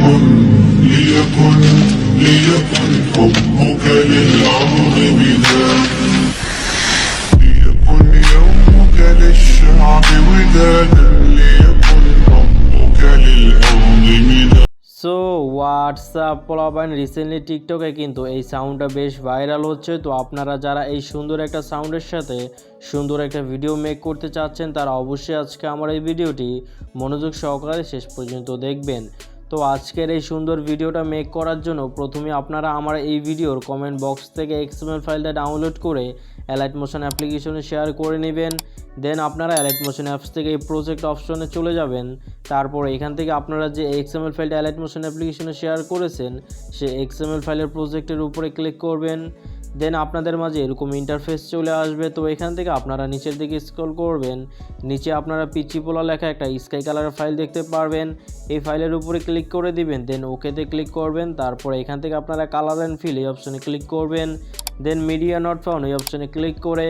ليكن ليكن ليكن حبك للأرض بداد ليكن يومك للشعب ودادا ليكن ربك للأرض مدادا so WhatsApp পোলাপাইন recently টিকটকে কিন্তু এই সাউন্ডটা বেশ ভাইরাল হচ্ছে। তো আপনারা যারা এই সুন্দর একটা সাউন্ডের সাথে সুন্দর একটা ভিডিও মেক করতে চাচ্ছেন তারা অবশ্যই আজকে আমার এই ভিডিওটি মনোযোগ সহকারে শেষ পর্যন্ত দেখবেন। তো আজকের এই সুন্দর ভিডিওটা মেক করার জন্য প্রথমে আপনারা আমার এই ভিডিওর কমেন্ট বক্স থেকে XML ফাইলটা ডাউনলোড করে অ্যালাইট মোশন অ্যাপ্লিকেশনে শেয়ার করে নেবেন। দেন আপনারা অ্যালাইট মোশন অ্যাপস থেকে এই প্রজেক্ট অপশনে চলে যাবেন। তারপর এখান থেকে আপনারা যে XML ফাইলটা অ্যালাইট মোশন অ্যাপ্লিকেশনে শেয়ার করেছেন সেই XML ফাইলের প্রজেক্টের উপরে ক্লিক করবেন। দেন আপনাদের মাঝে এরকম ইন্টারফেস চলে আসবে। তো এখান থেকে আপনারা নিচের দিকে স্ক্রল করবেন, নিচে আপনারা পিচি পোলা লেখা একটা স্কাই কালারের ফাইল দেখতে পারবেন। এই ফাইলের উপরে ক্লিক করে দিবেন, দেন ওকেতে ক্লিক করবেন। তারপর এখান থেকে আপনারা কালার অ্যান্ড ফিল এই অপশনে ক্লিক করবেন। দেন মিডিয়া নট ফাউন্ড এই অপশনে ক্লিক করে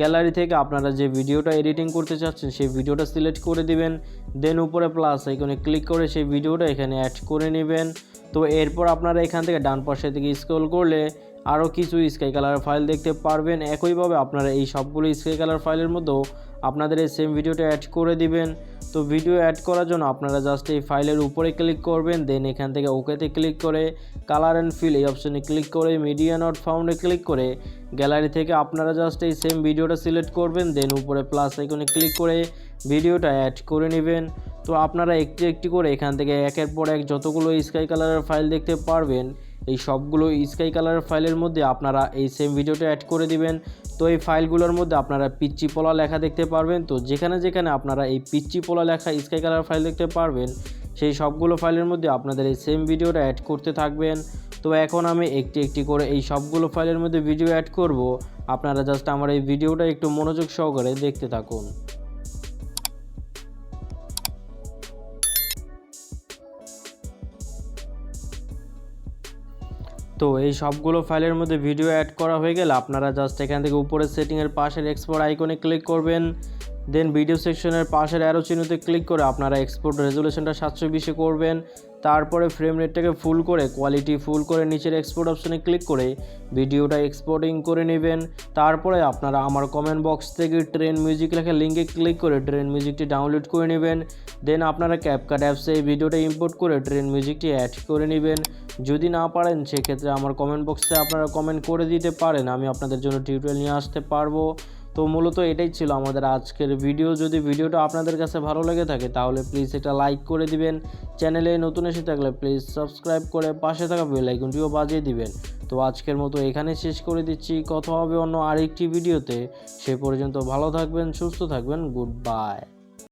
গ্যালারি থেকে আপনারা যে ভিডিওটা এডিটিং করতে চাচ্ছেন সেই ভিডিওটা সিলেক্ট করে দিবেন। দেন উপরে প্লাস আইকনে ক্লিক করে সেই ভিডিওটা এখানে অ্যাড করে নেবেন। তো এরপর আপনারা এখান থেকে ডান পাশে থেকে স্ক্রল করলে আরও কিছু স্কাই কালার ফাইল দেখতে পারবেন। একইভাবে আপনারা এই সবগুলো স্কাই কালার ফাইলের মধ্যেও আপনাদের এই সেম ভিডিওটা অ্যাড করে দিবেন। তো ভিডিও অ্যাড করার জন্য আপনারা জাস্ট এই ফাইলের উপরে ক্লিক করবেন। দেন এখান থেকে ওকেতে ক্লিক করে কালার অ্যান্ড ফিল এই অপশনে ক্লিক করে মিডিয়া নট ফাউন্ডে ক্লিক করে গ্যালারি থেকে আপনারা জাস্ট এই সেম ভিডিওটা সিলেক্ট করবেন। দেন উপরে প্লাস আইকনে ক্লিক করে ভিডিওটা অ্যাড করে নেবেন। তো আপনারা একটি একটি করে এখান থেকে একের পর এক যতগুলো স্কাই কালারের ফাইল দেখতে পারবেন এই সবগুলো স্কাই কালারের ফাইলের মধ্যে আপনারা এই সেম ভিডিওটা অ্যাড করে দিবেন। তো এই ফাইলগুলোর মধ্যে আপনারা পিচ্চি পোলা লেখা দেখতে পারবেন। তো যেখানে যেখানে আপনারা এই পিচ্চি পোলা লেখা স্কাই কালার ফাইল দেখতে পারবেন সেই সবগুলো ফাইলের মধ্যে আপনাদের এই সেম ভিডিওটা অ্যাড করতে থাকবেন। তো এখন আমি একটি একটি করে এই সবগুলো ফাইলের মধ্যে ভিডিও অ্যাড করব। আপনারা জাস্ট আমার এই ভিডিওটা একটু মনোযোগ সহকারে দেখতে থাকুন। তো এই সবগুলো ফাইলের মধ্যে ভিডিও অ্যাড করা হয়ে গেলে আপনারা জাস্ট এখান থেকে উপরের সেটিংয়ের পাশের এক্সপোর্ট আইকনে ক্লিক করবেন। দেন ভিডিও সেকশনের পাশের অ্যারো চিহ্নতে ক্লিক করে আপনারা এক্সপোর্ট রেজুলেশনটা 720 করবেন। তারপরে ফ্রেম রেটটাকে ফুল করে কোয়ালিটি ফুল করে নিচের এক্সপোর্ট অপশনে ক্লিক করে ভিডিওটা এক্সপোর্টিং করে নেবেন। তারপরে আপনারা আমার কমেন্ট বক্স থেকে ট্রেন মিউজিক লেখা লিঙ্কে ক্লিক করে ট্রেন মিউজিকটি ডাউনলোড করে নেবেন। দেন আপনারা ক্যাপকাট অ্যাপসে এই ভিডিওটা ইম্পোর্ট করে ট্রেন মিউজিকটি অ্যাড করে নেবেন। যদি না পারেন সেক্ষেত্রে আমার কমেন্ট বক্সে আপনারা কমেন্ট করে দিতে পারেন, আমি আপনাদের জন্য টিউটোরিয়াল নিয়ে আসতে পারবো। তো মূলত এটাই ছিল আমাদের আজকের ভিডিও। যদি ভিডিওটা আপনাদের কাছে ভালো লেগে থাকে তাহলে প্লিজ এটা লাইক করে দিবেন। চ্যানেলে নতুন এসে থাকলে প্লিজ সাবস্ক্রাইব করে পাশে থাকা বেল আইকনটিও বাজিয়ে দিবেন। তো আজকের মতো এখানে শেষ করে দিচ্ছি, কথা হবে অন্য আরেকটি ভিডিওতে। সে পর্যন্ত ভালো থাকবেন, সুস্থ থাকবেন, গুড বাই।